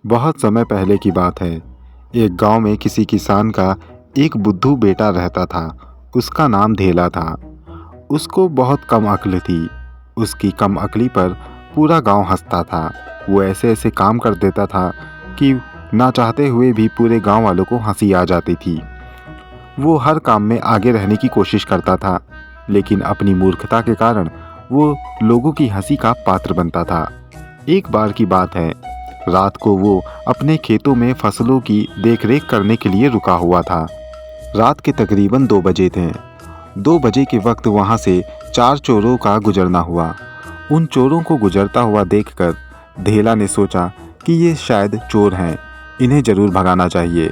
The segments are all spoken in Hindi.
बहुत समय पहले की बात है। एक गांव में किसी किसान का एक बुद्धू बेटा रहता था। उसका नाम धेला था। उसको बहुत कम अक्ल थी। उसकी कम अक्ली पर पूरा गांव हंसता था। वो ऐसे ऐसे काम कर देता था कि ना चाहते हुए भी पूरे गांव वालों को हंसी आ जाती थी। वो हर काम में आगे रहने की कोशिश करता था, लेकिन अपनी मूर्खता के कारण वो लोगों की हंसी का पात्र बनता था। एक बार की बात है, रात को वो अपने खेतों में फसलों की देखरेख करने के लिए रुका हुआ था। रात के तकरीबन 2 बजे थे। 2 बजे के वक्त वहाँ से 4 चोरों का गुजरना हुआ। उन चोरों को गुजरता हुआ देखकर धेला ने सोचा कि ये शायद चोर हैं, इन्हें जरूर भगाना चाहिए।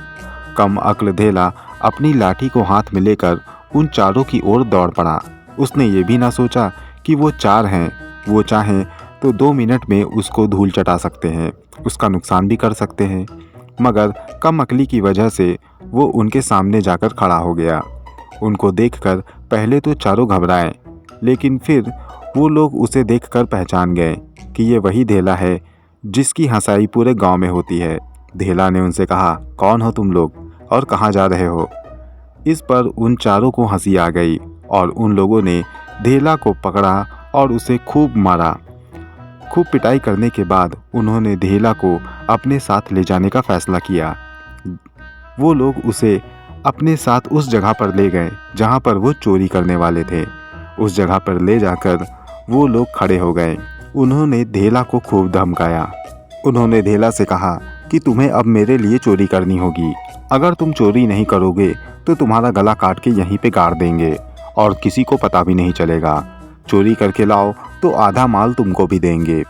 कम अक्ल धेला अपनी लाठी को हाथ में लेकर उन चारों की ओर दौड़ पड़ा। उसने ये भी ना सोचा कि वो 4 हैं, वो चाहें तो 2 मिनट में उसको धूल चटा सकते हैं, उसका नुकसान भी कर सकते हैं। मगर कम अक्ली की वजह से वो उनके सामने जाकर खड़ा हो गया। उनको देखकर पहले तो चारों घबराए, लेकिन फिर वो लोग उसे देखकर पहचान गए कि ये वही धेला है जिसकी हंसाई पूरे गांव में होती है। धेला ने उनसे कहा, कौन हो तुम लोग और कहाँ जा रहे हो? इस पर उन चारों को हंसी आ गई और उन लोगों ने धेला को पकड़ा और उसे खूब मारा। खूब पिटाई करने के बाद उन्होंने धेला को अपने साथ ले जाने का फैसला किया। वो लोग उसे अपने साथ उस जगह पर ले गए जहाँ पर वो चोरी करने वाले थे। उस जगह पर ले जाकर वो लोग खड़े हो गए। उन्होंने धेला को खूब धमकाया। उन्होंने धेला से कहा कि तुम्हें अब मेरे लिए चोरी करनी होगी। अगर तुम चोरी नहीं करोगे तो तुम्हारा गला काट के यहीं पे गाड़ देंगे और किसी को पता भी नहीं चलेगा। चोरी करके लाओ तो आधा माल तुमको भी देंगे।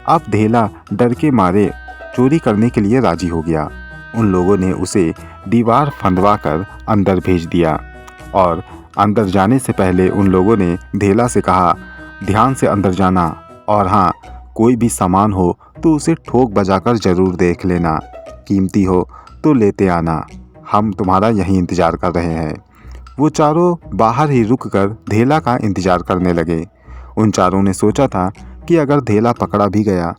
अब धेला डर के मारे चोरी करने के लिए राजी हो गया। उन लोगों ने उसे दीवार फंदवा कर अंदर भेज दिया और अंदर जाने से पहले उन लोगों ने धेला से कहा, ध्यान से अंदर जाना और हाँ, कोई भी सामान हो तो उसे ठोक बजाकर ज़रूर देख लेना। कीमती हो तो लेते आना, हम तुम्हारा यहीं इंतज़ार कर रहे हैं। वो चारों बाहर ही रुककर धेला का इंतज़ार करने लगे। उन चारों ने सोचा था कि अगर धेला पकड़ा भी गया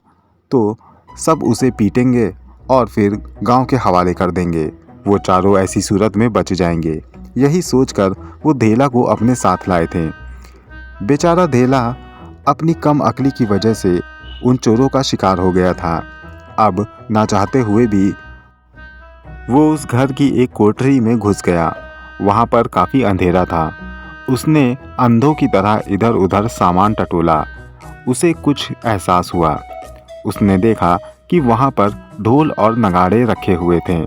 तो सब उसे पीटेंगे और फिर गांव के हवाले कर देंगे। वो चारों ऐसी सूरत में बच जाएंगे। यही सोचकर वो धेला को अपने साथ लाए थे। बेचारा धेला अपनी कम अक्ली की वजह से उन चोरों का शिकार हो गया था। अब ना चाहते हुए भी वो उस घर की एक कोठरी में घुस गया। वहाँ पर काफ़ी अंधेरा था। उसने अंधों की तरह इधर उधर सामान टटोला। उसे कुछ एहसास हुआ। उसने देखा कि वहाँ पर ढोल और नगाड़े रखे हुए थे।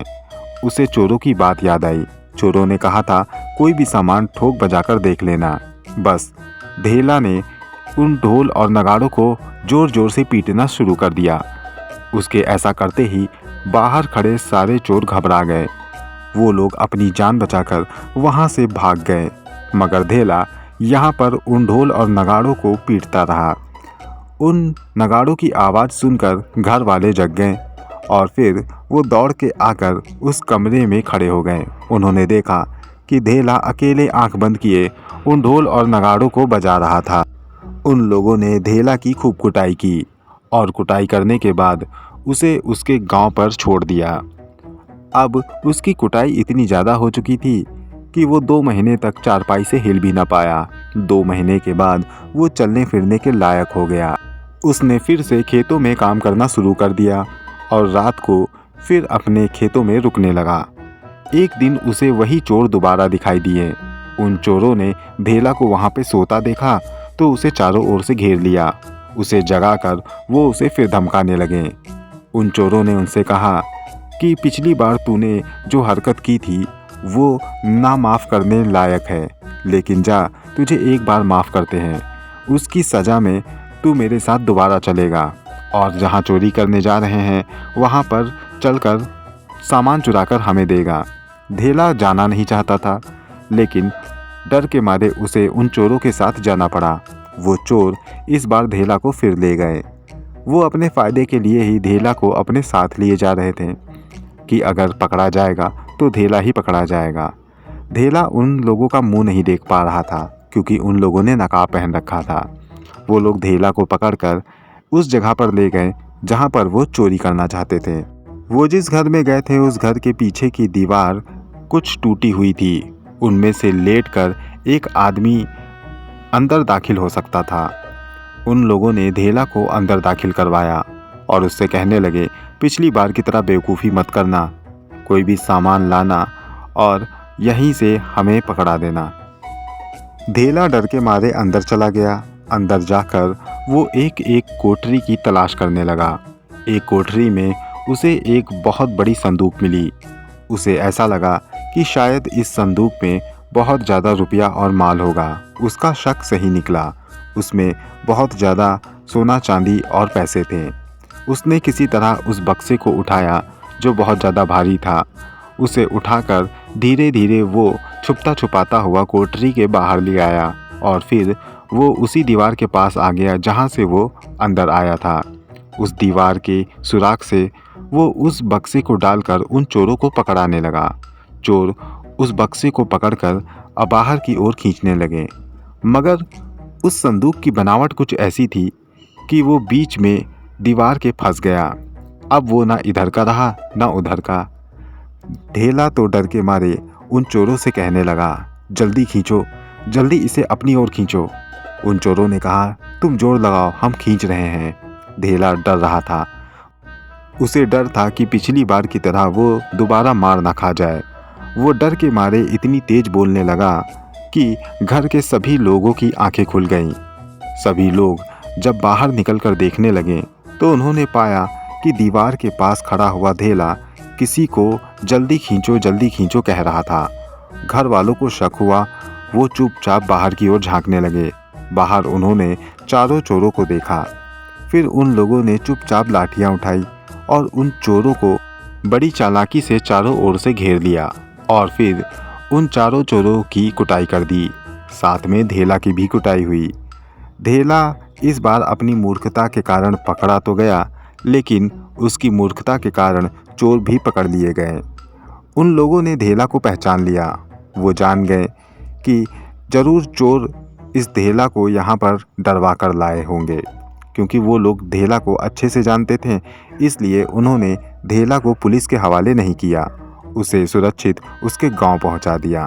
उसे चोरों की बात याद आई। चोरों ने कहा था, कोई भी सामान ठोक बजाकर देख लेना। बस धेला ने उन ढोल और नगाड़ों को ज़ोर ज़ोर से पीटना शुरू कर दिया। उसके ऐसा करते ही बाहर खड़े सारे चोर घबरा गए। वो लोग अपनी जान बचाकर वहाँ से भाग गए, मगर धेला यहाँ पर उन ढोल और नगाड़ों को पीटता रहा। उन नगाड़ों की आवाज़ सुनकर घर वाले जग गए और फिर वो दौड़ के आकर उस कमरे में खड़े हो गए। उन्होंने देखा कि धेला अकेले आंख बंद किए उन ढोल और नगाड़ों को बजा रहा था। उन लोगों ने धेला की खूब कुटाई की और कुटाई करने के बाद उसे उसके गांव पर छोड़ दिया। अब उसकी कुटाई इतनी ज़्यादा हो चुकी थी कि वो 2 महीने तक चारपाई से हिल भी न पाया। 2 महीने के बाद वो चलने फिरने के लायक हो गया। उसने फिर से खेतों में काम करना शुरू कर दिया और रात को फिर अपने खेतों में रुकने लगा। एक दिन उसे वही चोर दोबारा दिखाई दिए। उन चोरों ने धेला को वहाँ पे सोता देखा तो उसे चारों ओर से घेर लिया। उसे जगाकर वो उसे फिर धमकाने लगे। उन चोरों ने उनसे कहा कि पिछली बार तूने जो हरकत की थी वो ना माफ़ करने लायक है, लेकिन जा, तुझे एक बार माफ़ करते हैं। उसकी सज़ा में तू मेरे साथ दोबारा चलेगा और जहाँ चोरी करने जा रहे हैं वहाँ पर चलकर सामान चुराकर हमें देगा। धेला जाना नहीं चाहता था, लेकिन डर के मारे उसे उन चोरों के साथ जाना पड़ा। वो चोर इस बार धेला को फिर ले गए। वो अपने फ़ायदे के लिए ही धेला को अपने साथ लिए जा रहे थे कि अगर पकड़ा जाएगा तो धेला ही पकड़ा जाएगा। धेला उन लोगों का मुंह नहीं देख पा रहा था क्योंकि उन लोगों ने नकाब पहन रखा था। वो लोग धेला को पकड़कर उस जगह पर ले गए जहाँ पर वो चोरी करना चाहते थे। वो जिस घर में गए थे उस घर के पीछे की दीवार कुछ टूटी हुई थी। उनमें से लेटकर एक आदमी अंदर दाखिल हो सकता था। उन लोगों ने धेला को अंदर दाखिल करवाया और उससे कहने लगे, पिछली बार की तरह बेवकूफ़ी मत करना, कोई भी सामान लाना और यहीं से हमें पकड़ा देना। धेला डर के मारे अंदर चला गया। अंदर जाकर वो एक एक कोठरी की तलाश करने लगा। एक कोठरी में उसे एक बहुत बड़ी संदूक मिली। उसे ऐसा लगा कि शायद इस संदूक में बहुत ज़्यादा रुपया और माल होगा। उसका शक सही निकला। उसमें बहुत ज़्यादा सोना चांदी और पैसे थे। उसने किसी तरह उस बक्से को उठाया जो बहुत ज़्यादा भारी था। उसे उठाकर धीरे धीरे वो छुपता छुपाता हुआ कोठरी के बाहर ले आया और फिर वो उसी दीवार के पास आ गया जहाँ से वो अंदर आया था। उस दीवार के सुराख से वो उस बक्से को डालकर उन चोरों को पकड़ाने लगा। चोर उस बक्से को पकड़कर बाहर की ओर खींचने लगे, मगर उस संदूक की बनावट कुछ ऐसी थी कि वो बीच में दीवार के फंस गया। अब वो ना इधर का रहा ना उधर का। धेला तो डर के मारे उन चोरों से कहने लगा, जल्दी खींचो, जल्दी इसे अपनी ओर खींचो। उन चोरों ने कहा, तुम जोर लगाओ, हम खींच रहे हैं। धेला डर रहा था। उसे डर था कि पिछली बार की तरह वो दोबारा मार ना खा जाए। वो डर के मारे इतनी तेज बोलने लगा कि घर के सभी लोगों की आंखें खुल गईं। सभी लोग जब बाहर निकलकर देखने लगे तो उन्होंने पाया कि दीवार के पास खड़ा हुआ धेला किसी को जल्दी खींचो कह रहा था। घर वालों को शक हुआ। वो चुपचाप बाहर की ओर झांकने लगे। बाहर उन्होंने चारों चोरों को देखा। फिर उन लोगों ने चुपचाप लाठियां उठाई और उन चोरों को बड़ी चालाकी से चारों ओर से घेर लिया और फिर उन चारों चोरों की कुटाई कर दी। साथ में धेला की भी कुटाई हुई। धेला इस बार अपनी मूर्खता के कारण पकड़ा तो गया, लेकिन उसकी मूर्खता के कारण चोर भी पकड़ लिए गए। उन लोगों ने धेला को पहचान लिया। वो जान गए कि ज़रूर चोर इस धेला को यहाँ पर डरवा कर लाए होंगे, क्योंकि वो लोग धेला को अच्छे से जानते थे। इसलिए उन्होंने धेला को पुलिस के हवाले नहीं किया, उसे सुरक्षित उसके गांव पहुंचा दिया।